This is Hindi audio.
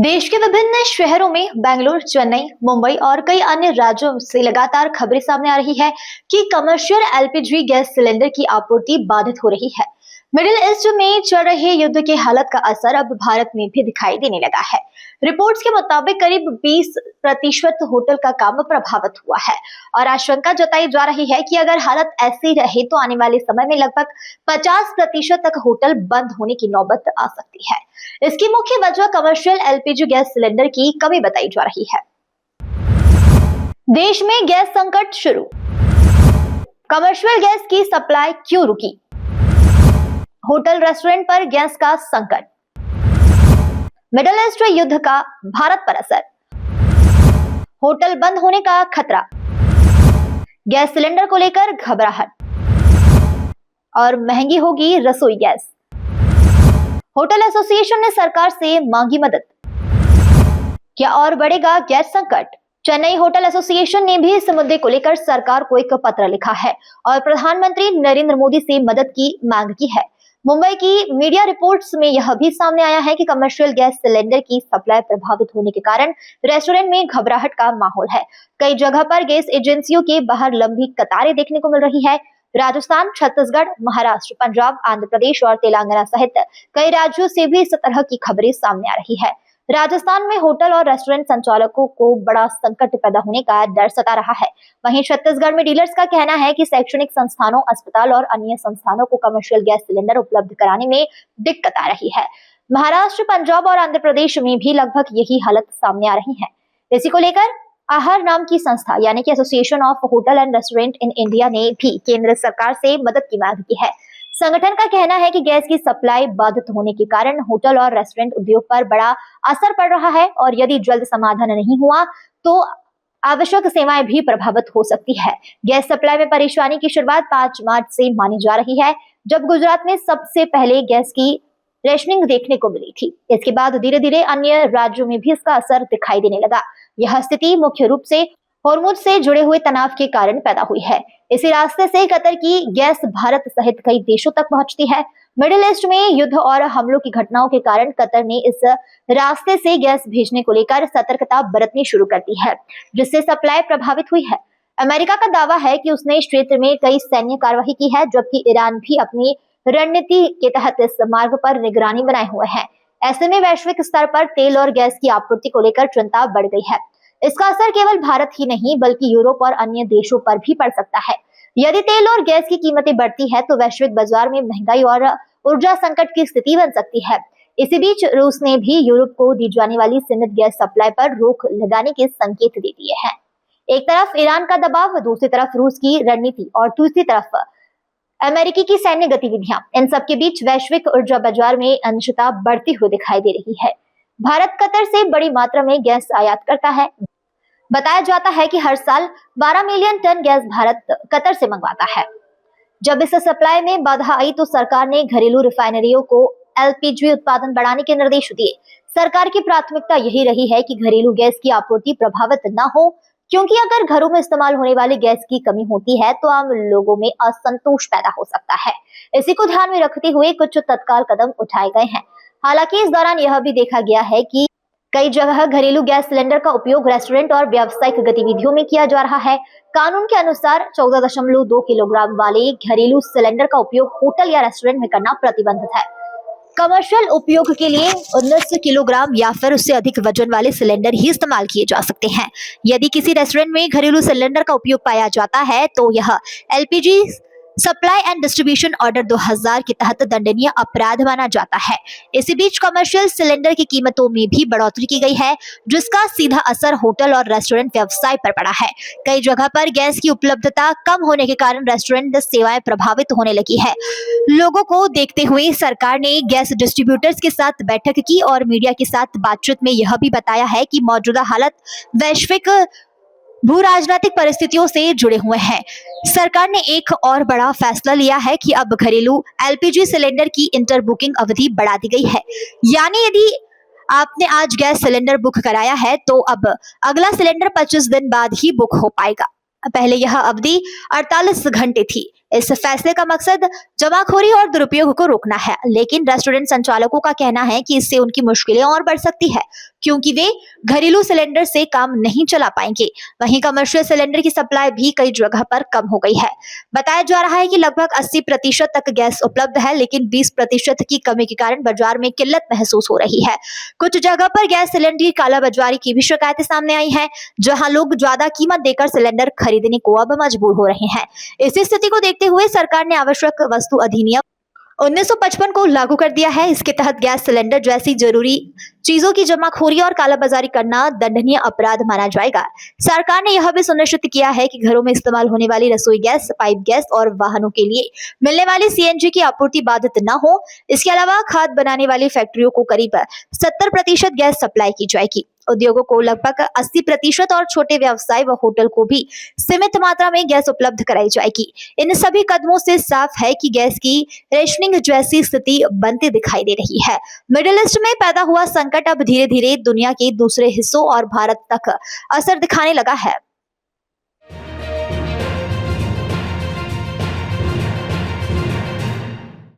देश के विभिन्न शहरों में बेंगलुरु, चेन्नई, मुंबई और कई अन्य राज्यों से लगातार खबरें सामने आ रही है कि कमर्शियल एलपीजी गैस सिलेंडर की आपूर्ति बाधित हो रही है। मिडिल ईस्ट में चल रहे युद्ध के हालत का असर अब भारत में भी दिखाई देने लगा है। रिपोर्ट्स के मुताबिक करीब 20% होटल का काम प्रभावित हुआ है और आशंका जताई जा रही है कि अगर हालत ऐसी रहे तो आने वाले समय में लगभग 50% तक होटल बंद होने की नौबत आ सकती है। इसकी मुख्य वजह कमर्शियल एलपीजी गैस सिलेंडर की कमी बताई जा रही है। देश में गैस संकट शुरू, कमर्शियल गैस की सप्लाई क्यों रुकी? होटल रेस्टोरेंट पर गैस का संकट, मिडिल ईस्ट युद्ध का भारत पर असर, होटल बंद होने का खतरा, गैस सिलेंडर को लेकर घबराहट और महंगी होगी रसोई गैस। होटल एसोसिएशन ने सरकार से मांगी मदद, क्या और बढ़ेगा गैस संकट? चेन्नई होटल एसोसिएशन ने भी इस मुद्दे को लेकर सरकार को एक पत्र लिखा है और प्रधानमंत्री नरेंद्र मोदी से मदद की मांग की है। मुंबई की मीडिया रिपोर्ट्स में यह भी सामने आया है कि कमर्शियल गैस सिलेंडर की सप्लाई प्रभावित होने के कारण रेस्टोरेंट में घबराहट का माहौल है। कई जगह पर गैस एजेंसियों के बाहर लंबी कतारें देखने को मिल रही है। राजस्थान, छत्तीसगढ़, महाराष्ट्र, पंजाब, आंध्र प्रदेश और तेलंगाना सहित कई राज्यों से भी इस तरह की खबरें सामने आ रही है। राजस्थान में होटल और रेस्टोरेंट संचालकों को बड़ा संकट पैदा होने का डर सता रहा है। वहीं छत्तीसगढ़ में डीलर्स का कहना है कि शैक्षणिक संस्थानों, अस्पताल और अन्य संस्थानों को कमर्शियल गैस सिलेंडर उपलब्ध कराने में दिक्कत आ रही है। महाराष्ट्र, पंजाब और आंध्र प्रदेश में भी लगभग यही हालत सामने आ रही है। इसी को लेकर आहार नाम की संस्था यानी कि association of hotel and restaurant in India ने भी केंद्र सरकार से मदद की मांग की है। संगठन का कहना है कि गैस की सप्लाई बाधित होने के कारण होटल और रेस्टोरेंट उद्योग पर बड़ा असर पड़ रहा है और यदि जल्द समाधान नहीं हुआ तो आवश्यक सेवाएं भी प्रभावित हो सकती है। गैस सप्लाई में परेशानी की शुरुआत 5 मार्च से मानी जा रही है, जब गुजरात में सबसे पहले गैस की रेशनिंग देखने को मिली थी। इसके बाद धीरे धीरे अन्य राज्यों में भी इसका असर दिखाई देने लगा। यह स्थिति मुख्य रूप से हॉर्मुज से जुड़े हुए तनाव के कारण पैदा हुई है। इसी रास्ते से कतर की गैस भारत सहित कई देशों तक पहुंचती है। मिडिल ईस्ट में युद्ध और हमलों की घटनाओं के कारण कतर ने इस रास्ते से गैस भेजने को लेकर सतर्कता बरतनी शुरू कर दी है, जिससे सप्लाई प्रभावित हुई है। अमेरिका का दावा है कि उसने इस क्षेत्र में कई सैन्य कार्रवाई की है, जबकि ईरान भी अपनी रणनीति के तहत इस मार्ग पर निगरानी बनाए हुए है। ऐसे में वैश्विक स्तर पर तेल और गैस की आपूर्ति को लेकर चिंता बढ़ गई है। इसका असर केवल भारत ही नहीं बल्कि यूरोप और अन्य देशों पर भी पड़ सकता है। यदि तेल और गैस की कीमतें बढ़ती है तो वैश्विक बाजार में महंगाई और ऊर्जा संकट की स्थिति बन सकती है। इसी बीच रूस ने भी यूरोप को दी जाने वाली सीमित गैस सप्लाई पर रोक लगाने के संकेत दे दिए हैं। एक तरफ ईरान का दबाव, दूसरी तरफ रूस की रणनीति और तीसरी तरफ अमेरिकी की सैन्य गतिविधियां, इन सब के बीच वैश्विक ऊर्जा बाजार में अनिश्चितता बढ़ती हुई दिखाई दे रही है। भारत कतर से बड़ी मात्रा में गैस आयात करता है। बताया जाता है कि हर साल 12 million ton gas Bharat Qatar से मंगवाता है। जब इस सप्लाई में बाधा आई तो सरकार ने घरेलू रिफाइनरियों को एलपीजी उत्पादन बढ़ाने के निर्देश दिए। सरकार की प्राथमिकता यही रही है कि घरेलू गैस की आपूर्ति प्रभावित न हो, क्योंकि अगर घरों में इस्तेमाल होने वाली गैस की कमी होती है तो आम लोगों में असंतोष पैदा हो सकता है। इसी को ध्यान में रखते हुए कुछ तत्काल कदम उठाए गए हैं। हालांकि इस दौरान यह भी देखा गया है कि कई जगह घरेलू गैस सिलेंडर का उपयोग रेस्टोरेंट और व्यावसायिक गतिविधियों में किया जा रहा है। कानून के अनुसार 14.2 किलोग्राम वाले घरेलू सिलेंडर का उपयोग होटल या रेस्टोरेंट में करना प्रतिबंधित है। कमर्शियल उपयोग के लिए 19 किलोग्राम या फिर उससे अधिक वजन वाले सिलेंडर ही इस्तेमाल किए जा सकते हैं। यदि किसी रेस्टोरेंट में घरेलू सिलेंडर का उपयोग पाया जाता है तो यह LPG supply and distribution order 2000 के तहत दंडनीय अपराध माना जाता है। इसी बीच कमर्शियल सिलेंडर की कीमतों में भी बढ़ोतरी की गई है, जिसका सीधा असर होटल और रेस्टोरेंट व्यवसाय पर पड़ा है। कई जगह पर गैस की उपलब्धता कम होने के कारण रेस्टोरेंट सेवाएं प्रभावित होने लगी है। लोगों को देखते हुए सरकार ने गैस डिस्ट्रीब्यूटर्स के साथ बैठक की और मीडिया के साथ बातचीत में यह भी बताया है कि मौजूदा हालत वैश्विक भू राजनीतिक परिस्थितियों से जुड़े हुए हैं। सरकार ने एक और बड़ा फैसला लिया है कि अब घरेलू एलपीजी सिलेंडर की इंटर बुकिंग अवधि बढ़ा दी गई है। यानी यदि आपने आज गैस सिलेंडर बुक कराया है तो अब अगला सिलेंडर 25 दिन बाद ही बुक हो पाएगा। पहले यह अवधि 48 घंटे थी। इस फैसले का मकसद जमाखोरी और दुरुपयोग को रोकना है, लेकिन रेस्टोरेंट संचालकों का कहना है कि इससे उनकी मुश्किलें और बढ़ सकती है, क्योंकि वे घरेलू सिलेंडर से काम नहीं चला पाएंगे। वहीं कमर्शियल सिलेंडर की सप्लाई भी कई जगह पर कम हो गई है। बताया जा रहा है कि लगभग 80% तक गैस उपलब्ध है, लेकिन 20% की कमी के कारण बाजार में किल्लत महसूस हो रही है। कुछ जगह पर गैस सिलेंडर की कालाबाजारी की भी शिकायतें सामने आई हैं, जहां लोग ज्यादा कीमत देकर सिलेंडर खरीदने को अब मजबूर हो रहे हैं। इसी स्थिति को देखते हुए सरकार ने आवश्यक वस्तु अधिनियम 1955 को लागू कर दिया है। इसके तहत गैस सिलेंडर जैसी जरूरी चीजों की जमाखोरी और कालाबाजारी करना दंडनीय अपराध माना जाएगा। सरकार ने यह भी सुनिश्चित किया है कि घरों में इस्तेमाल होने वाली रसोई गैस, पाइप गैस और वाहनों के लिए मिलने वाली सीएनजी की आपूर्ति बाधित न हो। इसके अलावा खाद बनाने वाली फैक्ट्रियों को करीब 70% गैस सप्लाई की जाएगी। उद्योगों को लगभग 80% और छोटे व्यवसाय व होटल को भी सीमित मात्रा में गैस उपलब्ध कराई जाएगी। इन सभी कदमों से साफ है कि गैस की रेशनिंग जैसी स्थिति बनती दिखाई दे रही है। मिडिल ईस्ट में पैदा हुआ संकट अब धीरे धीरे दुनिया के दूसरे हिस्सों और भारत तक असर दिखाने लगा है।